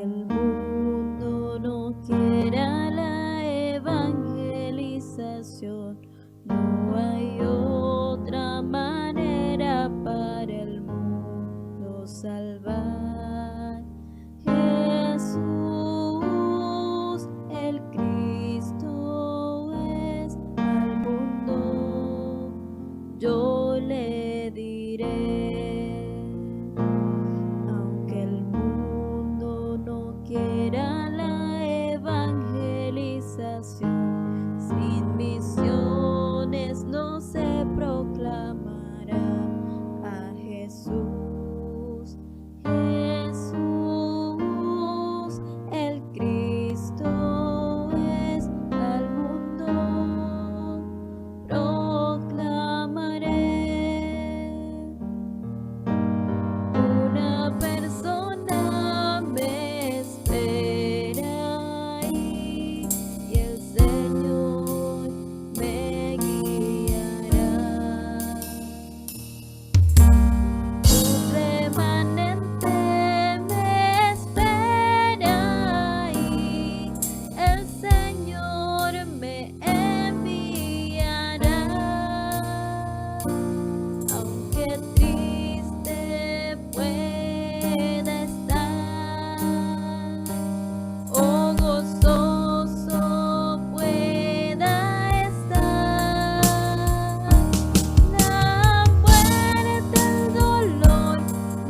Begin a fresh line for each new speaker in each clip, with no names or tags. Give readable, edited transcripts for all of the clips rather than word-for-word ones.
el mundo no quiera la evangelización, no hay otra manera para el mundo salvar. Jesús, el Cristo es al mundo, yo le diré, aunque el mundo no quiera la evangelización, sin misiones no se proclamará a Jesús. Jesús, el Cristo es al mundo, proclamaré. Una persona me espera ahí y el Señor me guiará. Un remanente me espera ahí, el Señor me enviará. Aunque triste pueda estar o gozoso pueda estar, la muerte, el dolor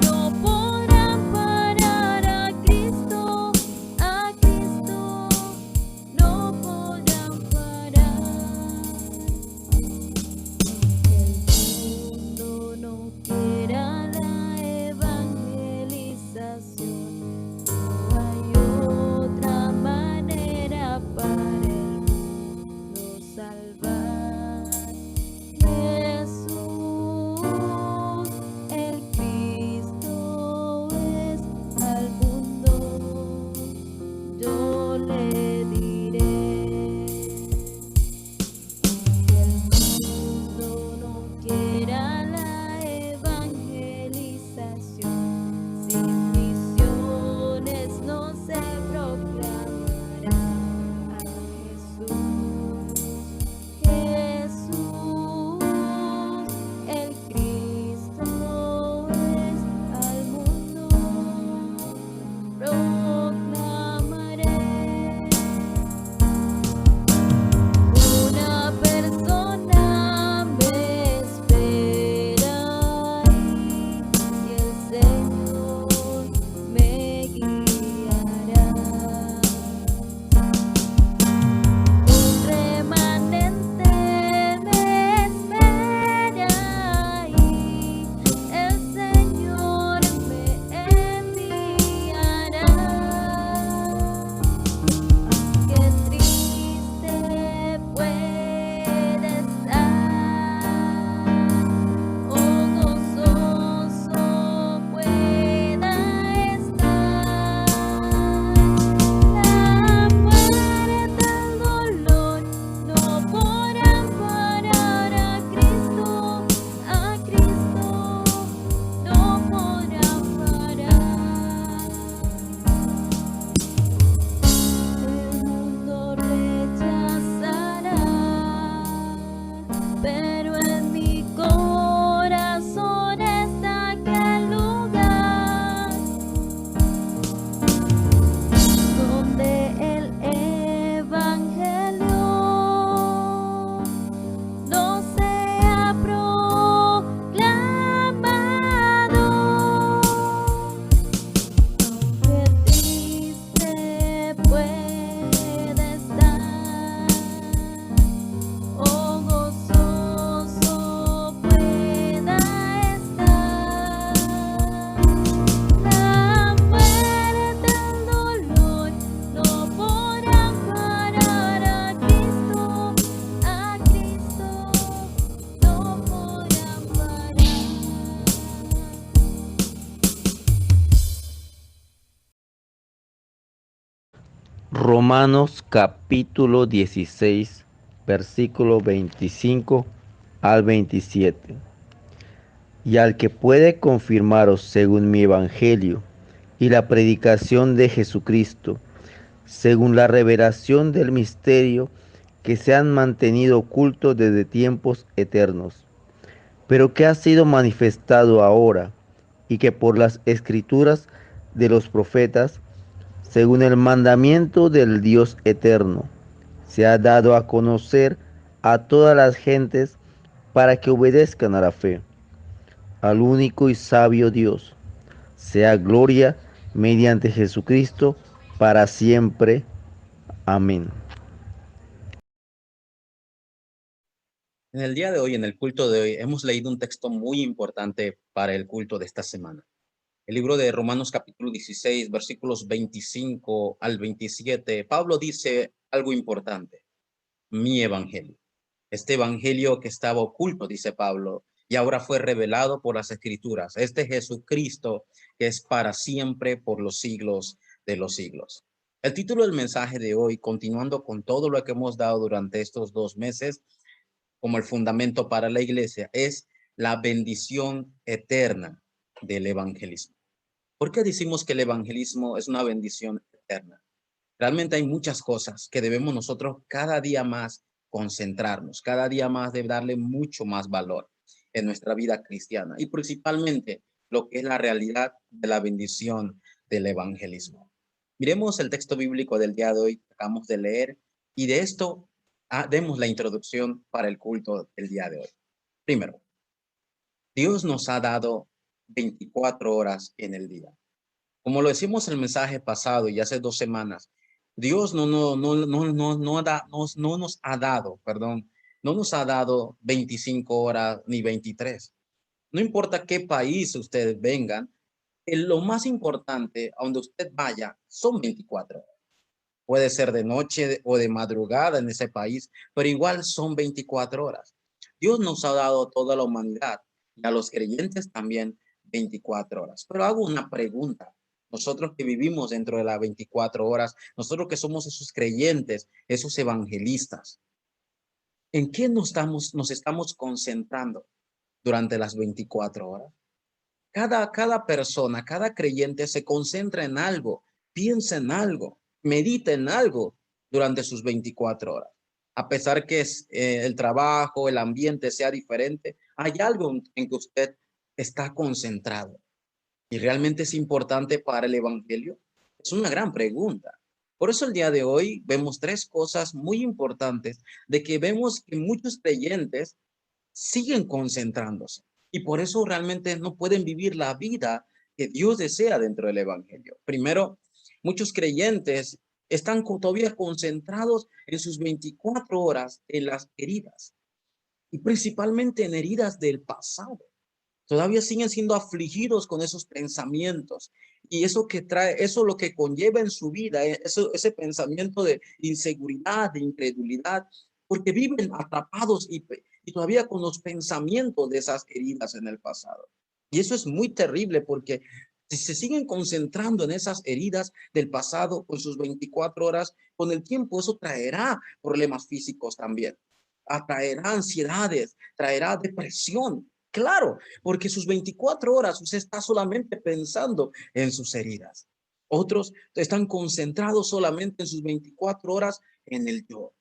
no podrán parar a Cristo no podrán parar. El mundo no quiera la evangelización, no hay otra manera para el mundo salvar. Jesús, el Cristo es al mundo, yo le diré. El mundo no quiera la evangelización, sin misiones no se proclamará a Jesús. Jesús, el Cristo es al mundo, proclamaré. Una persona me espera ahí y el Señor me guiará. Un remanente me espera ahí, el Señor me enviará. Aunque triste pueda estar o gozoso pueda estar, la muerte, el dolor no podrán parar a Cristo no podrán parar. El mundo rechazará, pero en mi corazón está aquel lugar donde el evangelio no sea proclamado. Aunque triste pueda estar o gozoso pueda estar, la muerte, el dolor no podrán parar a Cristo no podrán parar.
Romanos capítulo 16, versículo 25 al 27. Y al que puede confirmaros según mi evangelio, y la predicación de Jesucristo, según la revelación del misterio que se han mantenido ocultos desde tiempos eternos, pero que ha sido manifestado ahora y que por las escrituras de los profetas, según el mandamiento del Dios eterno, se ha dado a conocer a todas las gentes para que obedezcan a la fe, al único y sabio Dios, sea gloria mediante Jesucristo para siempre. Amén.
En el día de hoy, en el culto de hoy, hemos leído un texto muy importante para el culto de esta semana. El libro de Romanos capítulo 16, versículos 25 al 27, Pablo dice algo importante: mi evangelio. Este evangelio que estaba oculto, dice Pablo, y ahora fue revelado por las escrituras. Este Jesucristo que es para siempre, por los siglos de los siglos. El título del mensaje de hoy, continuando con todo lo que hemos dado durante estos 2 meses, como el fundamento para la iglesia, es la bendición eterna del evangelismo. ¿Por qué decimos que el evangelismo es una bendición eterna? Realmente hay muchas cosas que debemos nosotros cada día más concentrarnos, cada día más de darle mucho más valor en nuestra vida cristiana, y principalmente lo que es la realidad de la bendición del evangelismo. Miremos el texto bíblico del día de hoy que acabamos de leer, y de esto demos la introducción para el culto del día de hoy. Primero, Dios nos ha dado 24 horas en el día. Como lo decimos en el mensaje pasado y hace 2 semanas, Dios no nos ha dado 25 horas ni 23. No importa qué país ustedes vengan, lo más importante a donde usted vaya son 24 horas. Puede ser de noche o de madrugada en ese país, pero igual son 24 horas. Dios nos ha dado a toda la humanidad y a los creyentes también 24 horas. Pero hago una pregunta. Nosotros que vivimos dentro de las 24 horas, nosotros que somos esos creyentes, esos evangelistas, ¿en qué nos estamos concentrando durante las 24 horas? Cada persona, cada creyente se concentra en algo, piensa en algo, medita en algo durante sus 24 horas. A pesar que el trabajo, el ambiente sea diferente, hay algo en que usted está concentrado. ¿Y realmente es importante para el evangelio? Es una gran pregunta. Por eso el día de hoy vemos 3 cosas muy importantes de que vemos que muchos creyentes siguen concentrándose y por eso realmente no pueden vivir la vida que Dios desea dentro del evangelio. Primero, muchos creyentes están todavía concentrados en sus 24 horas en las heridas y principalmente en heridas del pasado. Todavía siguen siendo afligidos con esos pensamientos y eso que trae, eso lo que conlleva en su vida, ese pensamiento de inseguridad, de incredulidad, porque viven atrapados y todavía con los pensamientos de esas heridas en el pasado. Y eso es muy terrible porque si se siguen concentrando en esas heridas del pasado con sus 24 horas, con el tiempo eso traerá problemas físicos también, atraerá ansiedades, traerá depresión. Claro, porque sus 24 horas usted está solamente pensando en sus heridas. Otros están concentrados solamente en sus 24 horas en el yo,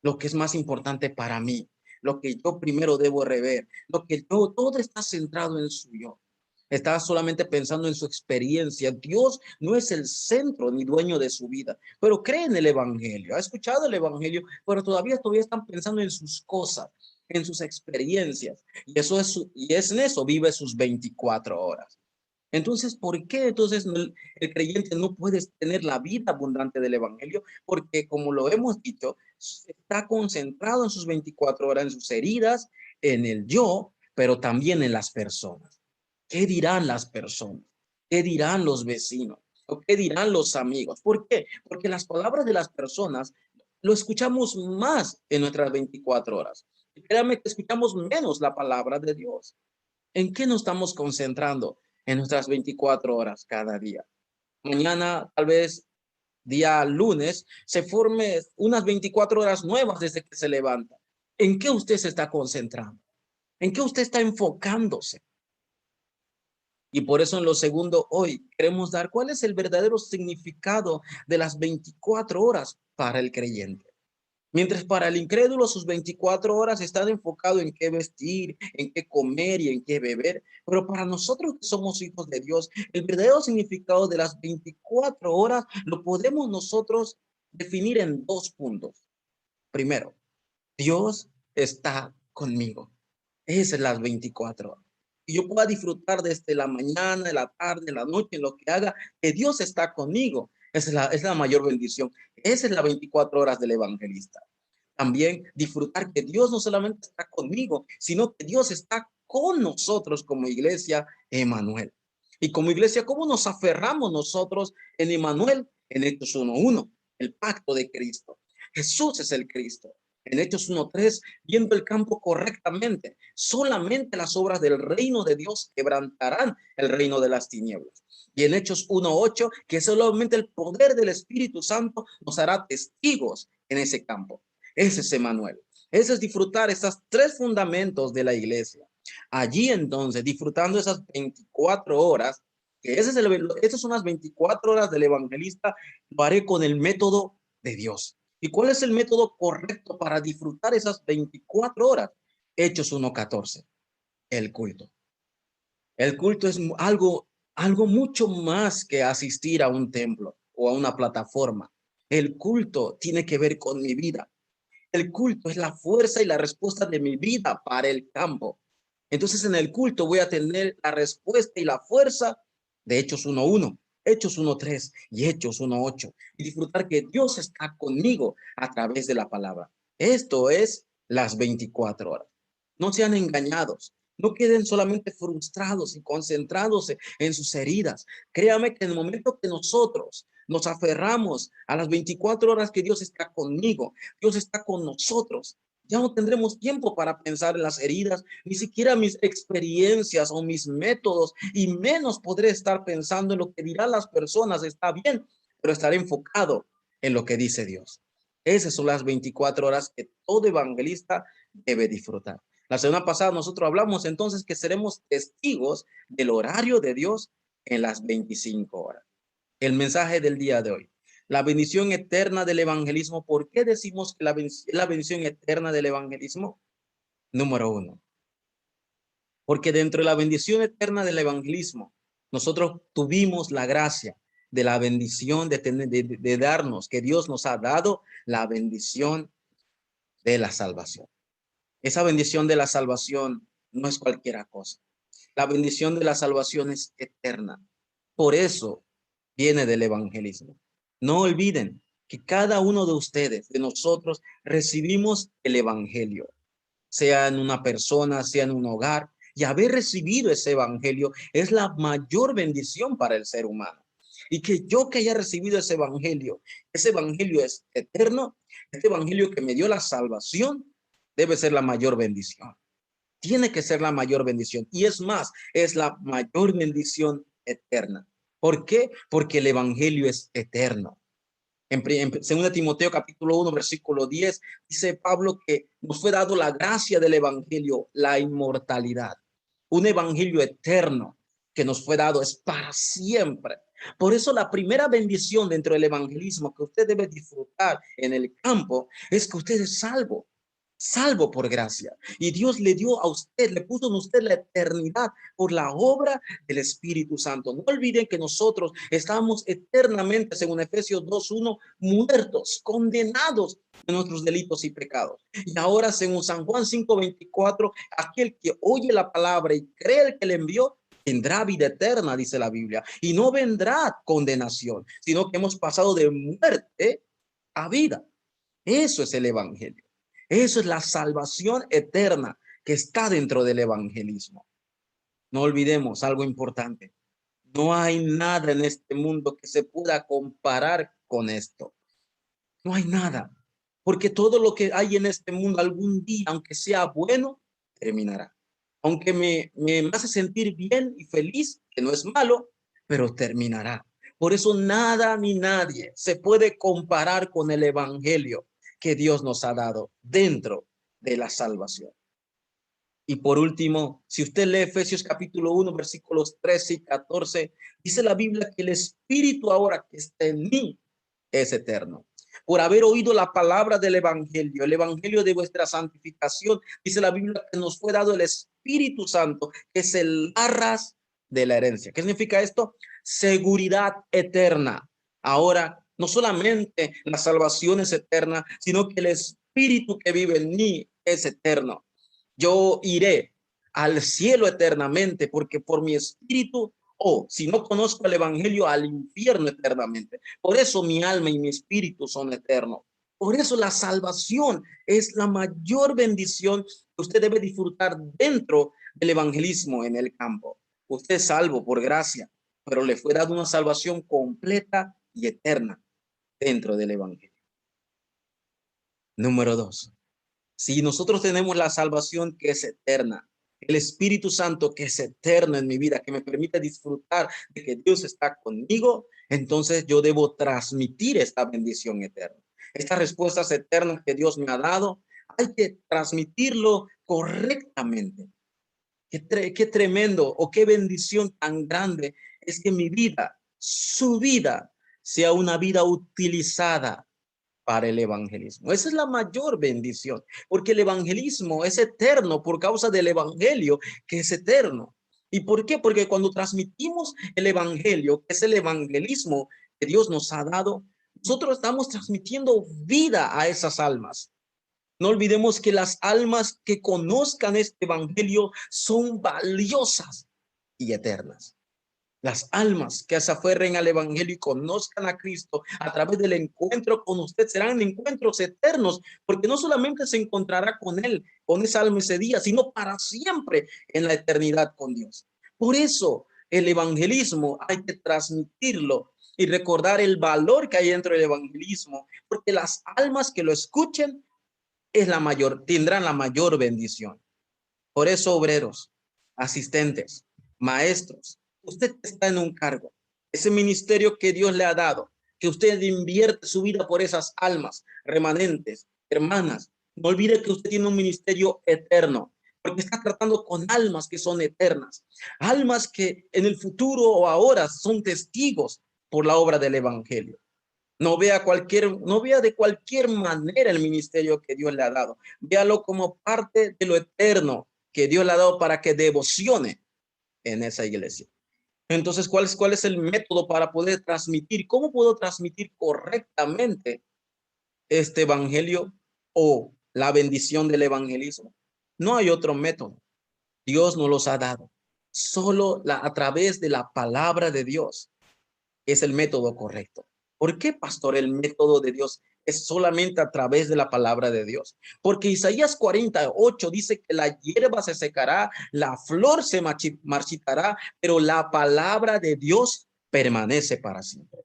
lo que es más importante para mí, lo que yo primero debo rever, lo que yo, todo está centrado en su yo. Está solamente pensando en su experiencia. Dios no es el centro ni dueño de su vida, pero cree en el evangelio, ha escuchado el evangelio, pero todavía están pensando en sus cosas, en sus experiencias. Y es en eso vive sus 24 horas. Entonces, ¿por qué entonces el creyente no puede tener la vida abundante del evangelio? Porque como lo hemos dicho, está concentrado en sus 24 horas, en sus heridas, en el yo, pero también en las personas. ¿Qué dirán las personas? ¿Qué dirán los vecinos? ¿O qué dirán los amigos? ¿Por qué? Porque las palabras de las personas lo escuchamos más en nuestras 24 horas. Créanme que escuchamos menos la palabra de Dios. ¿En qué nos estamos concentrando en nuestras 24 horas cada día? Mañana, tal vez día lunes, se forme unas 24 horas nuevas desde que se levanta. ¿En qué usted se está concentrando? ¿En qué usted está enfocándose? Y por eso en lo segundo hoy queremos dar cuál es el verdadero significado de las 24 horas para el creyente. Mientras para el incrédulo sus 24 horas están enfocados en qué vestir, en qué comer y en qué beber, pero para nosotros que somos hijos de Dios, el verdadero significado de las 24 horas lo podemos nosotros definir en dos puntos. Primero, Dios está conmigo. Esas son las 24 horas. Y yo pueda disfrutar desde la mañana, de la tarde, de la noche, en lo que haga, que Dios está conmigo. Esa es la mayor bendición. Esa es la 24 horas del evangelista. También disfrutar que Dios no solamente está conmigo, sino que Dios está con nosotros como iglesia Emmanuel. Y como iglesia, ¿cómo nos aferramos nosotros en Emmanuel? En Hechos 1:1, el pacto de Cristo. Jesús es el Cristo. En Hechos 1:3, viendo el campo correctamente, solamente las obras del reino de Dios quebrantarán el reino de las tinieblas. Y en Hechos 1:8, que solamente el poder del Espíritu Santo nos hará testigos en ese campo. Ese es Emmanuel. Ese es disfrutar esos tres fundamentos de la iglesia. Allí entonces, disfrutando esas 24 horas, que esas son las 24 horas del evangelista, lo haré con el método de Dios. ¿Y cuál es el método correcto para disfrutar esas 24 horas? Hechos 1:14, el culto. El culto es algo mucho más que asistir a un templo o a una plataforma. El culto tiene que ver con mi vida. El culto es la fuerza y la respuesta de mi vida para el campo. Entonces en el culto voy a tener la respuesta y la fuerza de Hechos 1:1, Hechos 1:3 y Hechos 1:8. Y disfrutar que Dios está conmigo a través de la palabra. Esto es las 24 horas. No sean engañados. No queden solamente frustrados y concentrados en sus heridas. Créame que en el momento que nosotros nos aferramos a las 24 horas que Dios está conmigo, Dios está con nosotros, ya no tendremos tiempo para pensar en las heridas, ni siquiera mis experiencias o mis métodos, y menos podré estar pensando en lo que dirán las personas. Está bien, pero estaré enfocado en lo que dice Dios. Esas son las 24 horas que todo evangelista debe disfrutar. La semana pasada nosotros hablamos entonces que seremos testigos del horario de Dios en las 25 horas. El mensaje del día de hoy, la bendición eterna del evangelismo. ¿Por qué decimos que la bendición eterna del evangelismo? Número uno, porque dentro de la bendición eterna del evangelismo, nosotros tuvimos la gracia de la bendición de darnos, que Dios nos ha dado la bendición de la salvación. Esa bendición de la salvación no es cualquier cosa. La bendición de la salvación es eterna. Por eso viene del evangelismo. No olviden que cada uno de ustedes, de nosotros, recibimos el evangelio, sea en una persona, sea en un hogar, y haber recibido ese evangelio es la mayor bendición para el ser humano. Y que yo que haya recibido ese evangelio es eterno, este evangelio que me dio la salvación, debe ser la mayor bendición. Tiene que ser la mayor bendición. Y es más, es la mayor bendición eterna. ¿Por qué? Porque el evangelio es eterno. En 2 Timoteo capítulo 1, versículo 10, dice Pablo que nos fue dado la gracia del evangelio, la inmortalidad. Un evangelio eterno que nos fue dado es para siempre. Por eso la primera bendición dentro del evangelismo que usted debe disfrutar en el campo es que usted es salvo por gracia. Y Dios le dio a usted, le puso en usted la eternidad por la obra del Espíritu Santo. No olviden que nosotros estamos eternamente, según Efesios 2:1, muertos, condenados de nuestros delitos y pecados. Y ahora, según San Juan 5:24, aquel que oye la palabra y cree el que le envió, tendrá vida eterna, dice la Biblia, y no vendrá condenación, sino que hemos pasado de muerte a vida. Eso es el evangelio. Eso es la salvación eterna que está dentro del evangelismo. No olvidemos algo importante. No hay nada en este mundo que se pueda comparar con esto. No hay nada. Porque todo lo que hay en este mundo algún día, aunque sea bueno, terminará. Aunque me hace sentir bien y feliz, que no es malo, pero terminará. Por eso nada ni nadie se puede comparar con el evangelio que Dios nos ha dado dentro de la salvación. Y por último, si usted lee Efesios capítulo 1, versículos 13 y 14, dice la Biblia que el Espíritu ahora que está en mí es eterno. Por haber oído la palabra del Evangelio, el Evangelio de vuestra santificación, dice la Biblia que nos fue dado el Espíritu Santo, que es el arras de la herencia. ¿Qué significa esto? Seguridad eterna. Ahora, no solamente la salvación es eterna, sino que el Espíritu que vive en mí es eterno. Yo iré al cielo eternamente porque por mi espíritu, o si no conozco el evangelio, al infierno eternamente. Por eso mi alma y mi espíritu son eternos. Por eso la salvación es la mayor bendición que usted debe disfrutar dentro del evangelismo en el campo. Usted es salvo por gracia, pero le fue dada una salvación completa y eterna dentro del evangelio. Número 2. Si nosotros tenemos la salvación que es eterna, el Espíritu Santo que es eterno en mi vida, que me permite disfrutar de que Dios está conmigo, entonces yo debo transmitir esta bendición eterna. Estas respuestas eternas que Dios me ha dado, hay que transmitirlo correctamente. Qué tremendo o qué bendición tan grande es que mi vida, su vida, sea una vida utilizada para el evangelismo. Esa es la mayor bendición, porque el evangelismo es eterno por causa del evangelio que es eterno. ¿Y por qué? Porque cuando transmitimos el evangelio, que es el evangelismo que Dios nos ha dado, nosotros estamos transmitiendo vida a esas almas. No olvidemos que las almas que conozcan este evangelio son valiosas y eternas. Las almas que se aferren al evangelio y conozcan a Cristo a través del encuentro con usted serán encuentros eternos, porque no solamente se encontrará con él, con esa alma ese día, sino para siempre en la eternidad con Dios. Por eso el evangelismo hay que transmitirlo y recordar el valor que hay dentro del evangelismo, porque las almas que lo escuchen tendrán la mayor bendición. Por eso, obreros, asistentes, maestros, usted está en un cargo, ese ministerio que Dios le ha dado, que usted invierte su vida por esas almas remanentes, hermanas. No olvide que usted tiene un ministerio eterno, porque está tratando con almas que son eternas, almas que en el futuro o ahora son testigos por la obra del evangelio. No vea de cualquier manera el ministerio que Dios le ha dado. Véalo como parte de lo eterno que Dios le ha dado para que devocione en esa iglesia. Entonces, ¿cuál es el método para poder transmitir? ¿Cómo puedo transmitir correctamente este evangelio o la bendición del evangelismo? No hay otro método. Dios nos los ha dado. Solo a través de la palabra de Dios es el método correcto. ¿Por qué, pastor, el método de Dios es solamente a través de la palabra de Dios? Porque Isaías 48 dice que la hierba se secará, la flor se marchitará, pero la palabra de Dios permanece para siempre.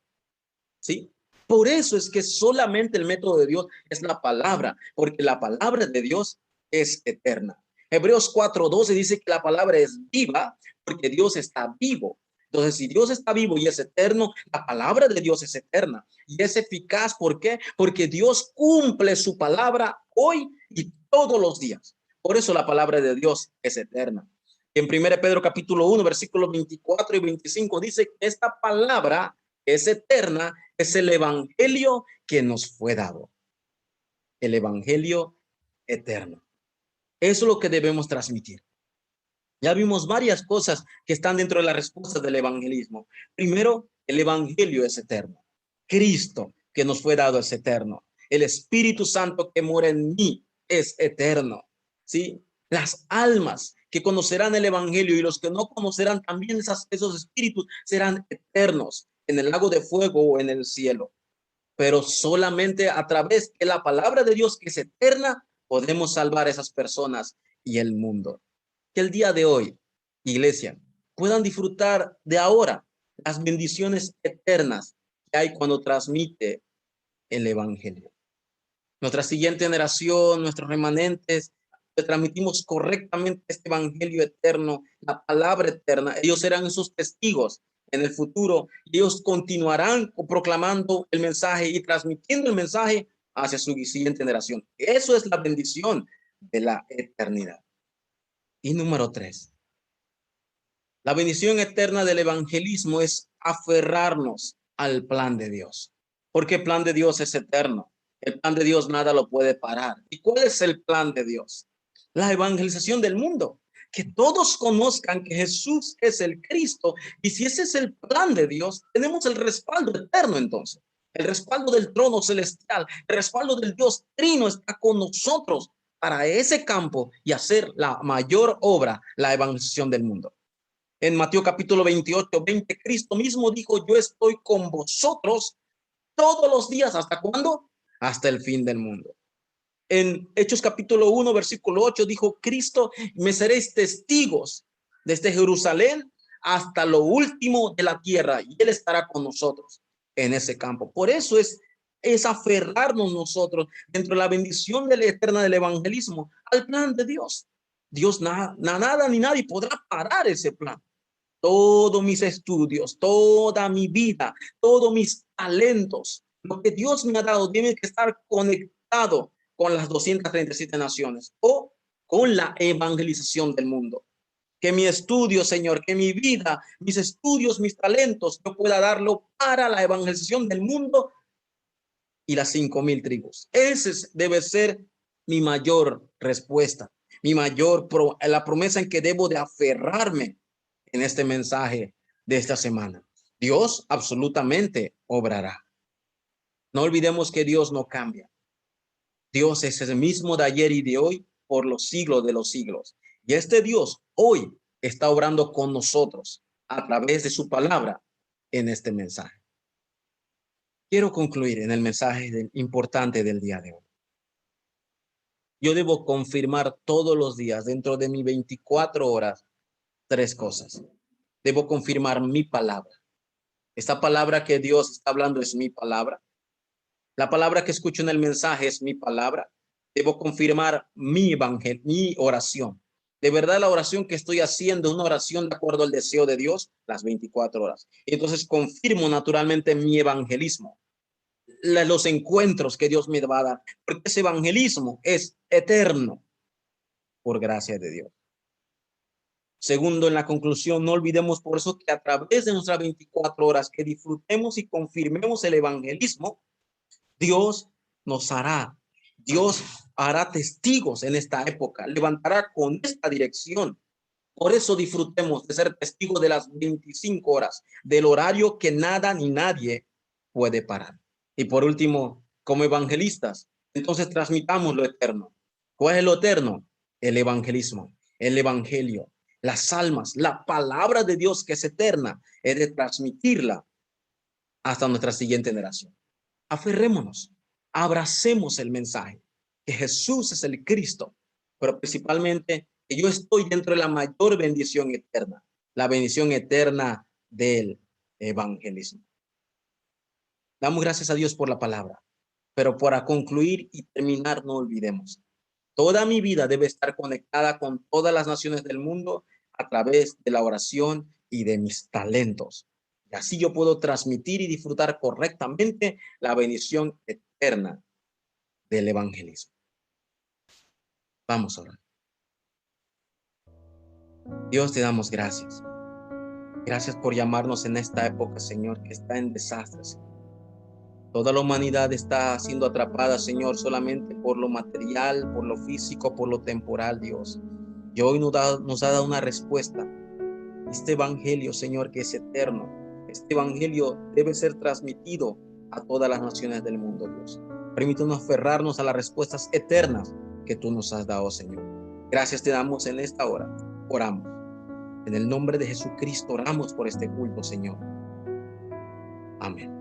¿Sí? Por eso es que solamente el método de Dios es la palabra, porque la palabra de Dios es eterna. Hebreos 4:12 dice que la palabra es viva porque Dios está vivo. Entonces, si Dios está vivo y es eterno, la palabra de Dios es eterna y es eficaz. ¿Por qué? Porque Dios cumple su palabra hoy y todos los días. Por eso la palabra de Dios es eterna. En 1 Pedro capítulo 1, versículos 24 y 25 dice que esta palabra es eterna, es el evangelio que nos fue dado. El evangelio eterno. Eso es lo que debemos transmitir. Ya vimos varias cosas que están dentro de la respuesta del evangelismo. Primero, el evangelio es eterno. Cristo que nos fue dado es eterno. El Espíritu Santo que mora en mí es eterno. ¿Sí? Las almas que conocerán el evangelio y los que no conocerán también esos espíritus serán eternos en el lago de fuego o en el cielo. Pero solamente a través de la palabra de Dios que es eterna podemos salvar a esas personas y el mundo. Que el día de hoy, iglesia, puedan disfrutar de ahora las bendiciones eternas que hay cuando transmite el evangelio. Nuestra siguiente generación, nuestros remanentes, le transmitimos correctamente este evangelio eterno, la palabra eterna. Ellos serán esos testigos en el futuro y ellos continuarán proclamando el mensaje y transmitiendo el mensaje hacia su siguiente generación. Eso es la bendición de la eternidad. Y número 3, la bendición eterna del evangelismo es aferrarnos al plan de Dios, porque el plan de Dios es eterno. El plan de Dios nada lo puede parar. ¿Y cuál es el plan de Dios? La evangelización del mundo, que todos conozcan que Jesús es el Cristo. Y si ese es el plan de Dios, tenemos el respaldo eterno entonces. El respaldo del trono celestial, el respaldo del Dios Trino está con nosotros para ese campo y hacer la mayor obra, la evangelización del mundo. En Mateo capítulo 28:20, Cristo mismo dijo, yo estoy con vosotros todos los días. ¿Hasta cuándo? Hasta el fin del mundo. En Hechos capítulo 1, versículo 8, dijo Cristo, me seréis testigos desde Jerusalén hasta lo último de la tierra, y Él estará con nosotros en ese campo. Por eso es aferrarnos nosotros dentro de la bendición de la eterna del evangelismo al plan de Dios. Dios nada ni nadie podrá parar ese plan. Todos mis estudios, toda mi vida, todos mis talentos, lo que Dios me ha dado tiene que estar conectado con las 237 naciones o con la evangelización del mundo. Que mi estudio, Señor, que mi vida, mis estudios, mis talentos, yo pueda darlo para la evangelización del mundo y las 5,000 tribus. Ese debe ser mi mayor respuesta, la promesa en que debo de aferrarme en este mensaje de esta semana. Dios absolutamente obrará. No olvidemos que Dios no cambia. Dios es el mismo de ayer y de hoy por los siglos de los siglos. Y este Dios hoy está obrando con nosotros a través de su palabra en este mensaje. Quiero concluir en el mensaje importante del día de hoy. Yo debo confirmar todos los días, dentro de mis 24 horas, 3 cosas. Debo confirmar mi palabra. Esta palabra que Dios está hablando es mi palabra. La palabra que escucho en el mensaje es mi palabra. Debo confirmar mi evangelio, mi oración. De verdad, la oración que estoy haciendo es una oración de acuerdo al deseo de Dios, las 24 horas. Entonces confirmo naturalmente mi evangelismo, los encuentros que Dios me va a dar, porque ese evangelismo es eterno por gracia de Dios. Segundo, en la conclusión, no olvidemos por eso que a través de nuestras 24 horas que disfrutemos y confirmemos el evangelismo, Dios hará testigos en esta época, levantará con esta dirección. Por eso disfrutemos de ser testigos de las 25 horas, del horario que nada ni nadie puede parar. Y por último, como evangelistas, entonces transmitamos lo eterno. ¿Cuál es lo eterno? El evangelismo, el evangelio, las almas, la palabra de Dios que es eterna, es de transmitirla hasta nuestra siguiente generación. Aferrémonos, abracemos el mensaje, que Jesús es el Cristo, pero principalmente que yo estoy dentro de la mayor bendición eterna, la bendición eterna del evangelismo. Damos gracias a Dios por la palabra, pero para concluir y terminar, no olvidemos, toda mi vida debe estar conectada con todas las naciones del mundo a través de la oración y de mis talentos. Y así yo puedo transmitir y disfrutar correctamente la bendición eterna del evangelismo. Vamos a orar. Dios, te damos gracias. Gracias por llamarnos en esta época, Señor, que está en desastres. Toda la humanidad está siendo atrapada, Señor, solamente por lo material, por lo físico, por lo temporal, Dios. Y hoy nos ha dado una respuesta. Este evangelio, Señor, que es eterno. Este evangelio debe ser transmitido a todas las naciones del mundo, Dios. Permítanos aferrarnos a las respuestas eternas que tú nos has dado, Señor. Gracias te damos en esta hora. Oramos. En el nombre de Jesucristo oramos por este culto, Señor. Amén.